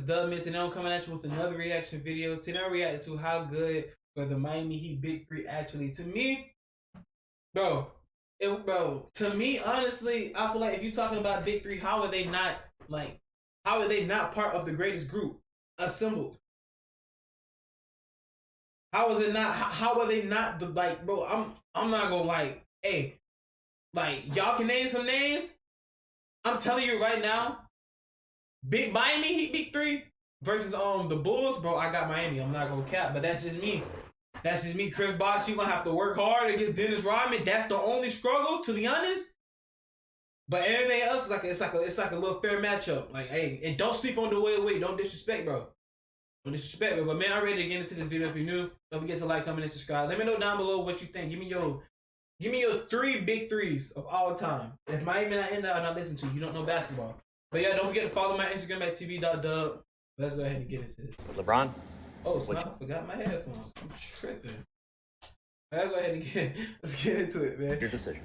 Dub Mitts, and I'm coming at you with another reaction video. Today I reacted to how good were the Miami Heat Big Three actually. To me, to me, honestly, I feel like if you're talking about Big Three, how are they not part of the greatest group assembled? How is it not? How are they not the bro? I'm not gonna hey, y'all can name some names. I'm telling you right now, Big Miami Heat Big Three versus the Bulls, bro. I got Miami. I'm not gonna cap, but that's just me. That's just me. Chris Bosh, you gonna have to work hard against Dennis Rodman. That's the only struggle, to be honest. But everything else is it's like a little fair matchup. Hey, and don't sleep on the way. Don't disrespect, bro. Don't disrespect, bro. But man, I'm ready to get into this video. If you're new, don't forget to like, comment, and subscribe. Let me know down below what you think. Give me your 3 big threes of all time. If Miami not in there, I'm not listening to you. You don't know basketball. But yeah, don't forget to follow my Instagram at tv.dub. Let's go ahead and get into this. LeBron? Oh, snap, I forgot my headphones. I'm tripping. Let's go ahead and let's get into it, man. Your decision.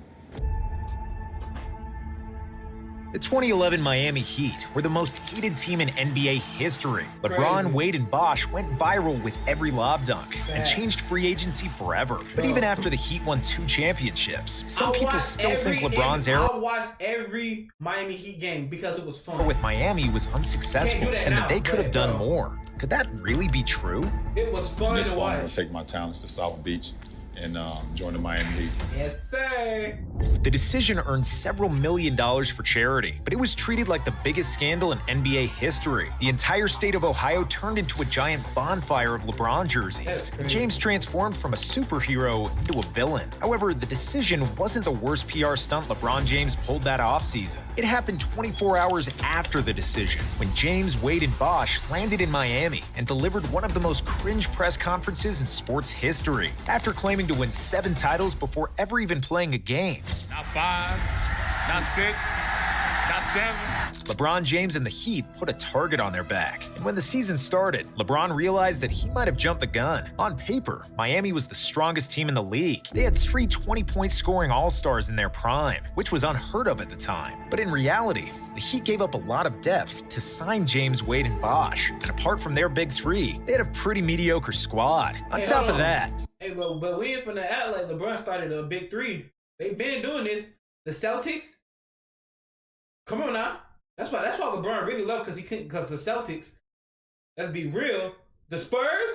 The 2011 Miami Heat were the most hated team in NBA history. LeBron, Wade, and Bosh went viral with every lob dunk and changed free agency forever. But even after the Heat won 2 championships, some people still think LeBron's era I watched every Miami Heat game because it was fun. with Miami was unsuccessful and that they could have done more. Could that really be true? It was fun to watch. I'm gonna take my talents to South Beach and join the Miami Heat. Yes, sir. The decision earned several $1 million for charity, but it was treated like the biggest scandal in NBA history. The entire state of Ohio turned into a giant bonfire of LeBron jerseys. James transformed from a superhero into a villain. However, the decision wasn't the worst PR stunt LeBron James pulled that offseason. It happened 24 hours after the decision, when James, Wade, and Bosh landed in Miami and delivered one of the most cringe press conferences in sports history, after claiming to win 7 titles before ever even playing a game. Not 5, not 6, not 7. LeBron James and the Heat put a target on their back, and when the season started, LeBron realized that he might have jumped the gun. On paper, Miami was the strongest team in the league. They had 3 20-point scoring all-stars in their prime, which was unheard of at the time. But in reality, the Heat gave up a lot of depth to sign James, Wade, and Bosh, and apart from their big 3, they had a pretty mediocre squad. On top of that, hey, but we ain't finna act like LeBron started a big 3. They've been doing this. The Celtics. Come on now. That's why LeBron really loved because the Celtics. Let's be real. The Spurs,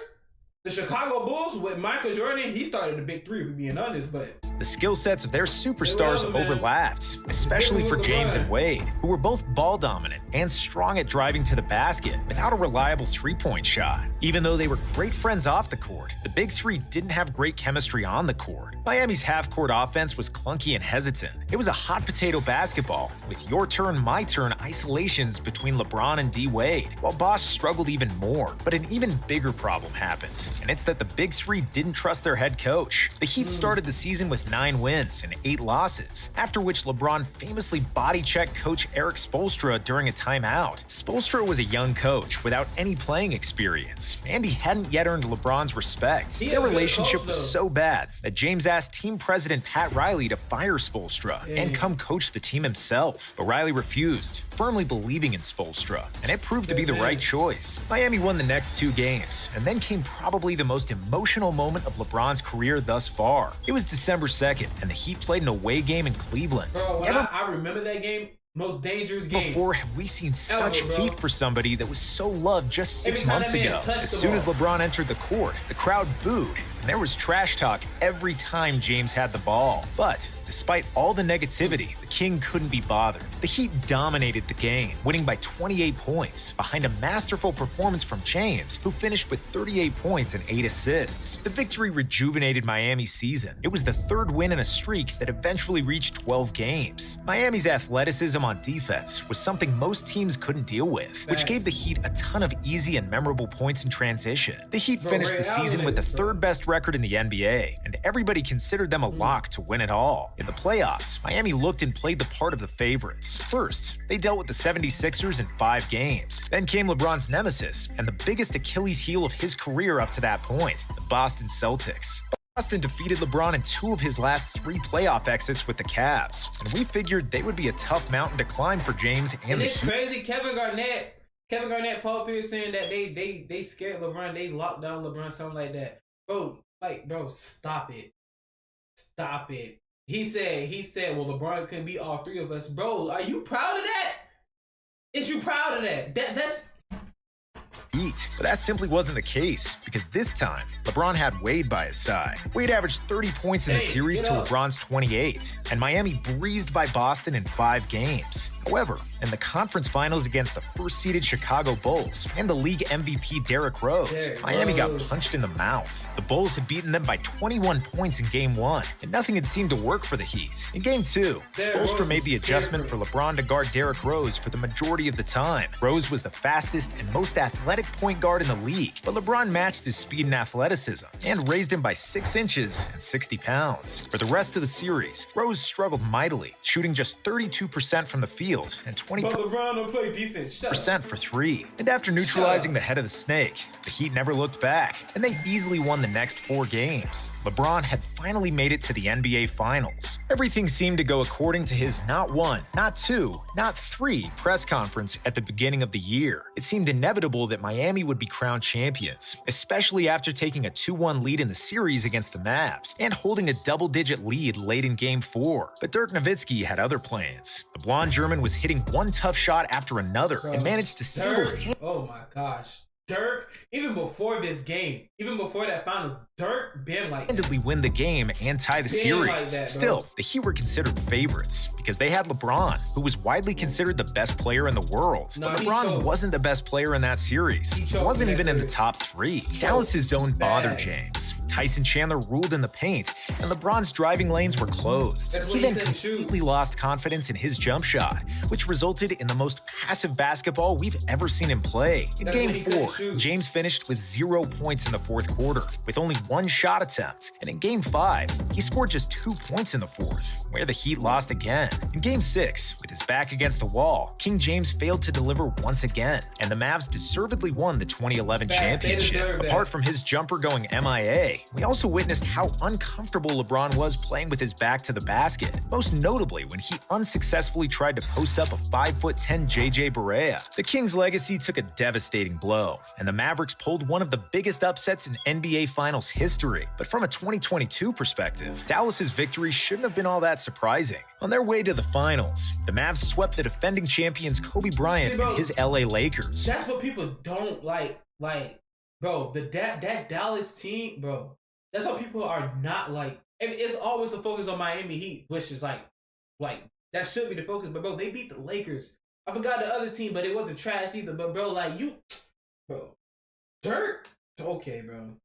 the Chicago Bulls with Michael Jordan, he started the big 3 if we're being honest, but the skill sets of their superstars overlapped, especially for James and Wade, who were both ball dominant and strong at driving to the basket without a reliable 3-point shot. Even though they were great friends off the court, the big 3 didn't have great chemistry on the court. Miami's half-court offense was clunky and hesitant. It was a hot potato basketball with your turn, my turn isolations between LeBron and D. Wade, while Bosh struggled even more. But an even bigger problem happened, and it's that the big 3 didn't trust their head coach. The Heat started the season with 9 wins and 8 losses, after which LeBron famously body-checked coach Erik Spoelstra during a timeout. Spoelstra was a young coach without any playing experience, and he hadn't yet earned LeBron's respect. Their relationship was so bad that James asked team president Pat Riley to fire Spoelstra and come coach the team himself. But Riley refused, firmly believing in Spoelstra, and it proved to be the right choice. Miami won the next 2 games, and then came probably the most emotional moment of LeBron's career thus far. It was December 2nd, and the Heat played an away game in Cleveland. Bro, I remember that game. Most dangerous game. Before have we seen such heat for somebody that was so loved just 6 months ago. As soon as LeBron entered the court, the crowd booed, and there was trash talk every time James had the ball. But despite all the negativity, the King couldn't be bothered. The Heat dominated the game, winning by 28 points, behind a masterful performance from James, who finished with 38 points and 8 assists. The victory rejuvenated Miami's season. It was the 3rd win in a streak that eventually reached 12 games. Miami's athleticism on defense was something most teams couldn't deal with, which gave the Heat a ton of easy and memorable points in transition. The Heat finished the season with the 3rd best record in the NBA, and everybody considered them a lock to win it all. In the playoffs, Miami looked and played the part of the favorites. First, they dealt with the 76ers in 5 games. Then came LeBron's nemesis, and the biggest Achilles heel of his career up to that point, the Boston Celtics. Boston defeated LeBron in 2 of his last 3 playoff exits with the Cavs, and we figured they would be a tough mountain to climb for James and the Heat. It's crazy, Kevin Garnett Kevin Garnett, Paul Pierce saying that they scared LeBron, they locked down LeBron, something like that. Bro, stop it. Stop it. He said, well, LeBron couldn't beat all three of us. Bro, are you proud of that? Is you proud of that? That's Heat. But that simply wasn't the case, because this time, LeBron had Wade by his side. Wade averaged 30 points in the series to LeBron's 28, and Miami breezed by Boston in 5 games. However, in the conference finals against the first-seeded Chicago Bulls and the league MVP Derrick Rose, Miami got punched in the mouth. The Bulls had beaten them by 21 points in Game 1, and nothing had seemed to work for the Heat. In Game 2, Spoelstra made the adjustment for LeBron to guard Derrick Rose for the majority of the time. Rose was the fastest and most athletic point guard in the league, but LeBron matched his speed and athleticism and raised him by 6 inches and 60 pounds. For the rest of the series, Rose struggled mightily, shooting just 32% from the field and 20% LeBron don't play defense. for 3. And after neutralizing the head of the snake, the Heat never looked back, and they easily won the next 4 games. LeBron had finally made it to the NBA Finals. Everything seemed to go according to his not 1, not 2, not 3 press conference at the beginning of the year. It seemed inevitable that Miami would be crowned champions, especially after taking a 2-1 lead in the series against the Mavs and holding a double-digit lead late in Game 4. But Dirk Nowitzki had other plans. The blonde German was hitting one tough shot after another and managed to single-handedly oh my gosh. Dirk, even before this game, even before that finals, Dirk been like that. Win the game and tie the series. Like that, Still, the Heat were considered favorites because they had LeBron, who was widely considered the best player in the world. But LeBron wasn't the best player in that series. He wasn't even in the top 3. Dallas's zone bothered James. Tyson Chandler ruled in the paint, and LeBron's driving lanes were closed. He then completely lost confidence in his jump shot, which resulted in the most passive basketball we've ever seen him play. In Game 4, James finished with 0 points in the 4th quarter, with only 1 shot attempt. And in Game 5, he scored just 2 points in the 4th, where the Heat lost again. In Game 6, with his back against the wall, King James failed to deliver once again, and the Mavs deservedly won the 2011 championship. Apart from his jumper going MIA, we also witnessed how uncomfortable LeBron was playing with his back to the basket, most notably when he unsuccessfully tried to post up a 5'10" JJ Barea. The Kings' legacy took a devastating blow, and the Mavericks pulled one of the biggest upsets in NBA Finals history. But from a 2022 perspective, Dallas's victory shouldn't have been all that surprising. On their way to the finals, the Mavs swept the defending champions Kobe Bryant and his LA Lakers. That's what people don't like. Bro, that Dallas team, bro. That's what people are not like. And it's always the focus on Miami Heat, which is like that should be the focus. But bro, they beat the Lakers. I forgot the other team, but it wasn't trash either. But bro, Dirk, okay, bro.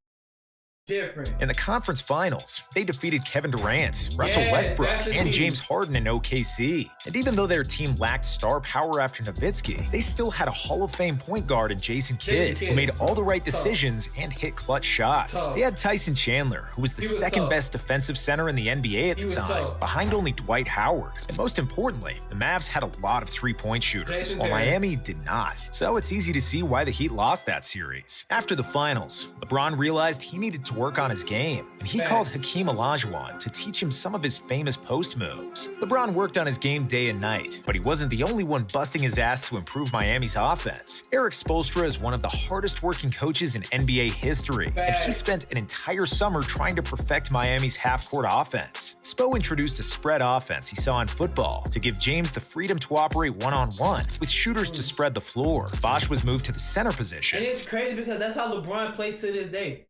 Different. In the conference finals, they defeated Kevin Durant, Russell Westbrook, and James Harden in OKC. And even though their team lacked star power after Nowitzki, they still had a Hall of Fame point guard in Jason Kidd, who made all the right decisions and hit clutch shots. They had Tyson Chandler, who was the second best defensive center in the NBA at the time, behind only Dwight Howard. And most importantly, the Mavs had a lot of three-point shooters, while Miami did not. So it's easy to see why the Heat lost that series. After the finals, LeBron realized he needed to work on his game, and he called Hakeem Olajuwon to teach him some of his famous post moves. LeBron worked on his game day and night, but he wasn't the only one busting his ass to improve Miami's offense. Erik Spoelstra is one of the hardest working coaches in NBA history, and he spent an entire summer trying to perfect Miami's half-court offense. Spo introduced a spread offense he saw in football to give James the freedom to operate one-on-one with shooters to spread the floor. Bosh was moved to the center position. And it's crazy because that's how LeBron played to this day.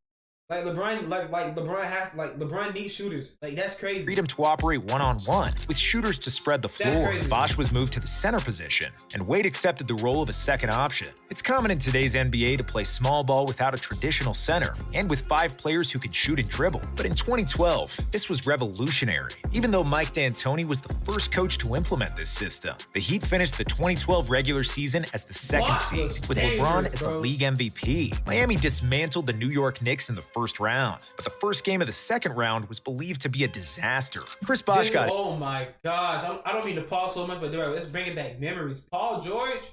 Like LeBron needs shooters. Like, that's crazy. Freedom to operate one-on-one with shooters to spread the floor. Bosh was moved to the center position, and Wade accepted the role of a second option. It's common in today's NBA to play small ball without a traditional center, and with 5 players who can shoot and dribble. But in 2012, this was revolutionary. Even though Mike D'Antoni was the first coach to implement this system, the Heat finished the 2012 regular season as the second seed, with LeBron as the league MVP. Miami dismantled the New York Knicks in the first round, but the first game of the second round was believed to be a disaster. Chris Bosh got... Oh my gosh, I don't mean to pause so much, but let's bring back memories. Paul George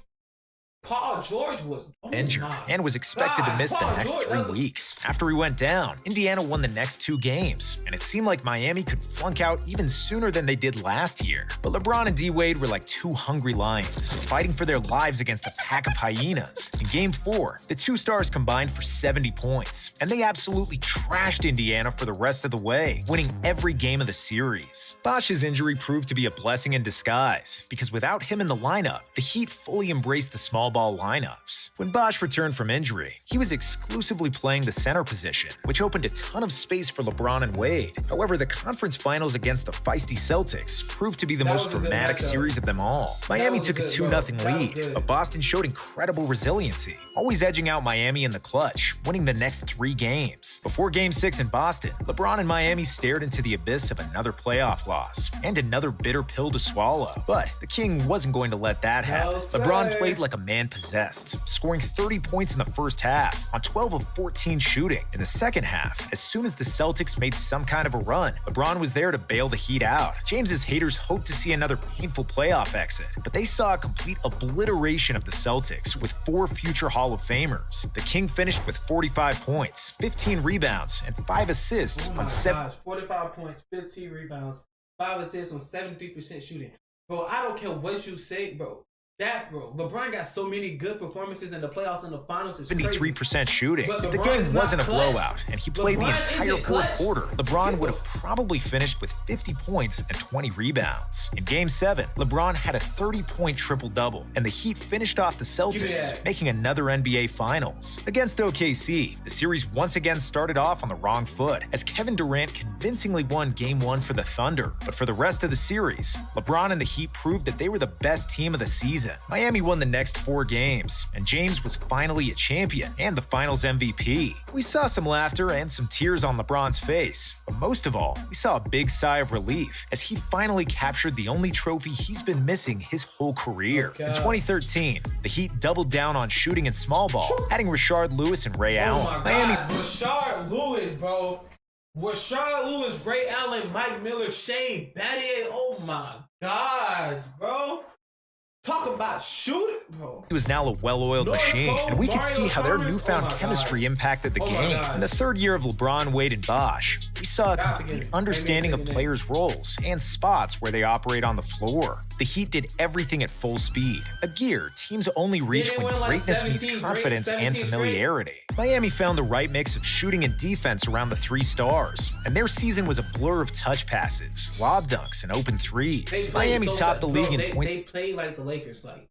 Paul George was injured and was expected to miss the next 3 weeks. After he went down, Indiana won the next 2 games, and it seemed like Miami could flunk out even sooner than they did last year. But LeBron and D-Wade were like 2 hungry lions, fighting for their lives against a pack of hyenas. In Game 4, the 2 stars combined for 70 points, and they absolutely trashed Indiana for the rest of the way, winning every game of the series. Bosh's injury proved to be a blessing in disguise, because without him in the lineup, the Heat fully embraced the small ball lineups. When Bosh returned from injury, he was exclusively playing the center position, which opened a ton of space for LeBron and Wade. However, the conference finals against the feisty Celtics proved to be the most dramatic series of them all. Miami took a 2-0 lead, but Boston showed incredible resiliency, always edging out Miami in the clutch, winning the next 3 games. Before Game 6 in Boston, LeBron and Miami stared into the abyss of another playoff loss and another bitter pill to swallow. But the King wasn't going to let that happen. LeBron played like a man possessed, scoring 30 points in the first half on 12 of 14 shooting. In the second half, as soon as the Celtics made some kind of a run, LeBron was there to bail the Heat out. James's haters hoped to see another painful playoff exit, but they saw a complete obliteration of the Celtics with 4 future Hall of Famers. The King finished with 45 points, 15 rebounds, and 5 assists on 45 points, 15 rebounds, 5 assists on 73% shooting. Bro, I don't care what you say, bro. LeBron got so many good performances in the playoffs and the finals. It's 73% shooting. If the game wasn't a blowout and he played the entire fourth quarter, LeBron would have probably finished with 50 points and 20 rebounds. In Game 7, LeBron had a 30-point triple-double, and the Heat finished off the Celtics, making another NBA Finals. Against OKC, the series once again started off on the wrong foot, as Kevin Durant convincingly won Game 1 for the Thunder. But for the rest of the series, LeBron and the Heat proved that they were the best team of the season. Miami won the next 4 games, and James was finally a champion and the Finals MVP. We saw some laughter and some tears on LeBron's face, but most of all, we saw a big sigh of relief as he finally captured the only trophy he's been missing his whole career. In 2013, the Heat doubled down on shooting and small ball, adding Rashard Lewis and Ray Allen. Rashard Lewis, bro. Rashard Lewis, Ray Allen, Mike Miller, Shane Battier. Oh my gosh, bro. Talk about shooting, bro. He was now a well-oiled machine, and we could see how their newfound chemistry impacted the game. In the third year of LeBron, Wade, and Bosh, we saw a complete understanding of players' roles and spots where they operate on the floor. The Heat did everything at full speed, a gear teams only reach when greatness meets confidence and familiarity. Miami found the right mix of shooting and defense around the 3 stars, and their season was a blur of touch passes, lob dunks, and open threes. Miami topped the league in points. They played like the Lakers, like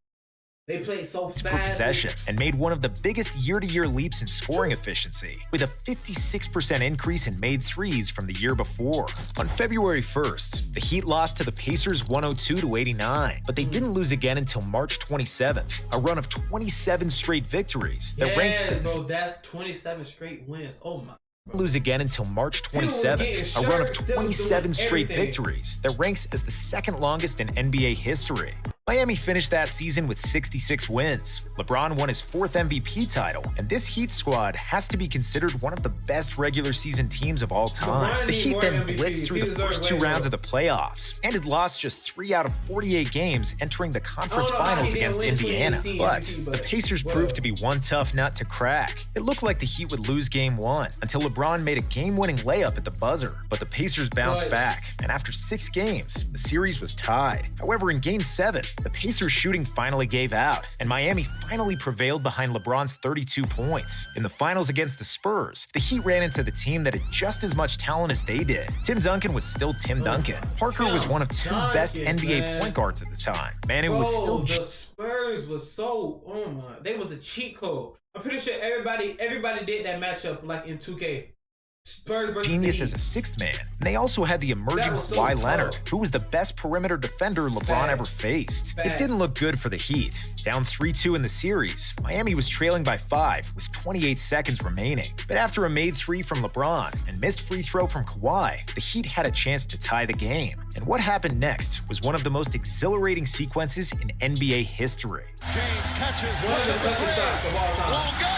they played so fast. Possession, and made one of the biggest year-to-year leaps in scoring efficiency, with a 56% increase in made threes from the year before. On February 1st, the Heat lost to the Pacers 102-89, but they didn't lose again until March 27th, a run of 27 straight victories that ranks as that's 27 straight wins. Oh my. Lose again until March 27th, a run of 27 straight victories that ranks as the second longest in NBA history. Miami finished that season with 66 wins. LeBron won his 4th MVP title, and this Heat squad has to be considered one of the best regular season teams of all time. The Heat then blitzed through the first 2 rounds of the playoffs and had lost just 3 out of 48 games entering the conference finals against Indiana. But the Pacers proved to be one tough nut to crack. It looked like the Heat would lose Game 1 until LeBron made a game-winning layup at the buzzer. But the Pacers bounced back, and after 6 games, the series was tied. However, in Game 7, the Pacers' shooting finally gave out, and Miami finally prevailed behind LeBron's 32 points. In the finals against the Spurs, the Heat ran into the team that had just as much talent as they did. Tim Duncan was still Tim Duncan. Parker was one of 2 best NBA point guards at the time. Manu was still... The Spurs was so... Oh my... They was a cheat code. I'm pretty sure everybody did that matchup like in 2K. Spurs versus genius as a 6th man. And they also had the emerging Kawhi Leonard, who was the best perimeter defender LeBron ever faced. It didn't look good for the Heat. Down 3-2 in the series, Miami was trailing by 5 with 28 seconds remaining. But after a made 3 from LeBron and missed free throw from Kawhi, the Heat had a chance to tie the game. And what happened next was one of the most exhilarating sequences in NBA history. James catches one of the clutchest shots of all time. Will go.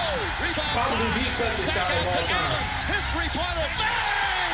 Probably the clutchest shot of all time. His three-pointer. Bang!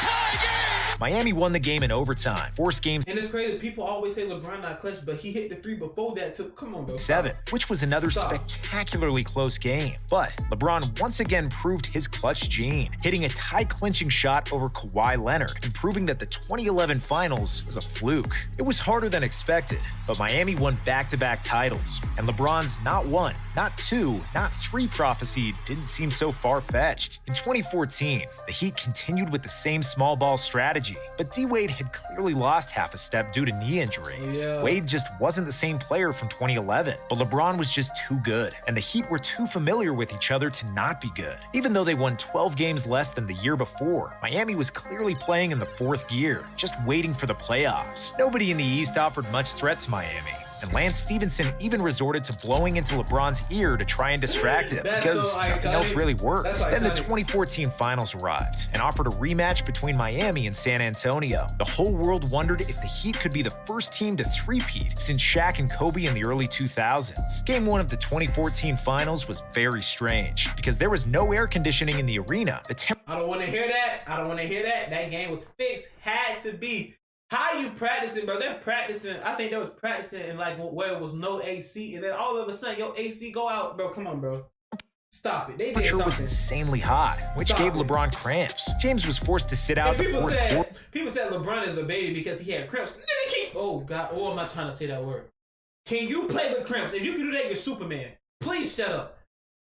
Tie game. Miami won the game in overtime, forced game And it's crazy. People always say LeBron not clutch, but he hit the 3 before that too. Come on, bro. 7, which was another Stop. spectacularly close game. But LeBron once again proved his clutch gene, hitting a tie-clinching shot over Kawhi Leonard and proving that the 2011 finals was a fluke. It was harder than expected, but Miami won back-to-back titles, and LeBron's not 1, not 2, not 3 prophecy didn't seem so far-fetched. In 2014, the Heat continued with the same small ball strategy, but D-Wade had clearly lost half a step due to knee injuries. Yeah. Wade just wasn't the same player from 2011, but LeBron was just too good, and the Heat were too familiar with each other to not be good. Even though they won 12 games less than the year before, Miami was clearly playing in the 4th gear, just waiting for the playoffs. Nobody in the East offered much threat to Miami, and Lance Stevenson even resorted to blowing into LeBron's ear to try and distract him That's because so nothing else iconic. really worked. That's Then the iconic. 2014 finals arrived and offered a rematch between Miami and San Antonio. The whole world wondered if the Heat could be the first team to three-peat since Shaq and Kobe in the early 2000s. Game 1 of the 2014 finals was very strange because there was no air conditioning in the arena. The I don't want to hear that. I don't want to hear that. That game was fixed. Had to be. How you practicing, bro? They're practicing. I think they was practicing in like where it was no AC, and then all of a sudden your AC go out, bro. Come on, bro. Stop it. They did temperature was something. insanely hot, which Stop gave it. LeBron cramps. James was forced to sit out And the people fourth quarter. said LeBron is a baby because he had cramps. Nigga, oh God, oh, I'm not trying to say that word. Can you play with cramps? If you can do that, you're Superman. Please shut up.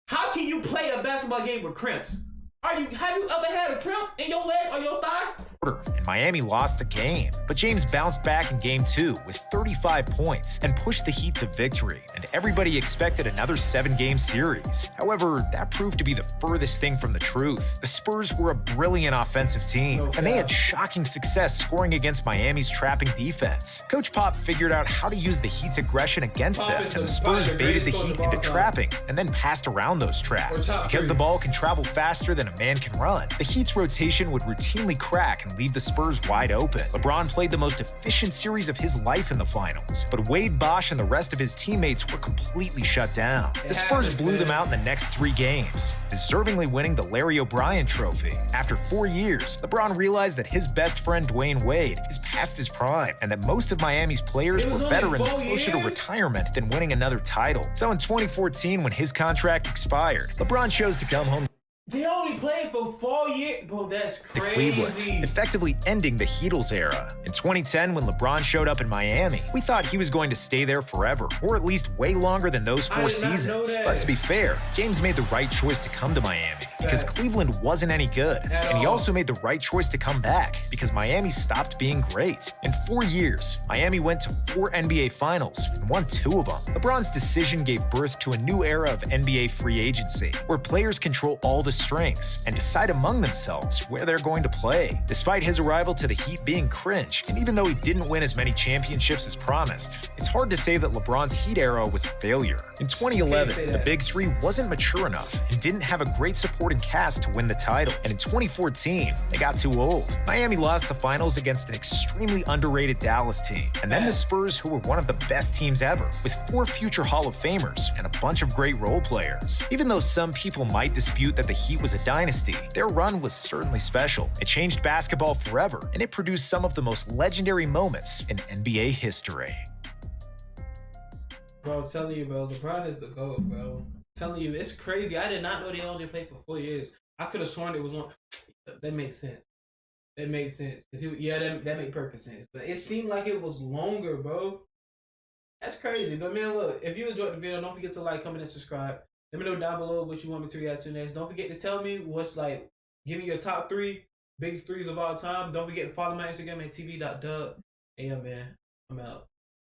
How can you play a basketball game with cramps? Have you ever had a cramp in your leg or your thigh? And Miami lost the game. But James bounced back in Game 2 with 35 points and pushed the Heat to victory, and everybody expected another 7-game series. However, that proved to be the furthest thing from the truth. The Spurs were a brilliant offensive team, No and they had doubt. shocking success scoring against Miami's trapping defense. Coach Pop figured out how to use the Heat's aggression against Pop them, is and the probably Spurs the baited the greatest coach Heat of all into time. trapping and then passed around those Or traps. top Because three. the ball can travel faster than a man can run, the Heat's rotation would routinely crack and leave the Spurs wide open. LeBron played the most efficient series of his life in the finals, but Wade, Bosch, and the rest of his teammates were completely shut down. The Spurs happens, blew them man. out in the next 3 games, deservingly winning the Larry O'Brien Trophy. After 4 years, LeBron realized that his best friend Dwayne Wade is past his prime, and that most of Miami's players It was were only veterans 4 closer to years? retirement than winning another title. So in 2014, when his contract expired, LeBron chose to come home They only played for 4 years, bro. That's to Cleveland, crazy. effectively ending the Heatles era. In 2010, when LeBron showed up in Miami, we thought he was going to stay there forever, or at least way longer than those I 4 did not know seasons. that. Let's be fair, James made the right choice to come to Miami because Facts. Cleveland wasn't any good, At and he all. also made the right choice to come back because Miami stopped being great. In 4 years, Miami went to 4 NBA Finals and won 2 of them. LeBron's decision gave birth to a new era of NBA free agency, where players control all the strings and decide among themselves where they're going to play. Despite his arrival to the Heat being cringe, and even though he didn't win as many championships as promised, it's hard to say that LeBron's Heat era was a failure. In Can't 2011, say the that. Big Three wasn't mature enough and didn't have a great supporting cast to win the title. And in 2014, they got too old. Miami lost the finals against an extremely underrated Dallas team. And then the Yes. Spurs, who were one of the best teams ever, with 4 future Hall of Famers and a bunch of great role players. Even though some people might dispute that the Heat was a dynasty, their run was certainly special. It changed basketball forever, and it produced some of the most legendary moments in NBA history. Bro, I'm telling you, bro, LeBron is the GOAT, bro. I'm telling you, it's crazy. I did not know they only played for 4 years. I could have sworn it was one. That makes sense. That makes sense. 'Cause that make perfect sense. But it seemed like it was longer, bro. That's crazy. But man, look, if you enjoyed the video, don't forget to like, comment, and subscribe. Let me know down below what you want me to react to next. Don't forget to tell me what's like, give me your top 3 biggest threes of all time. Don't forget to follow my Instagram at tv.dub. And yeah, man, I'm out.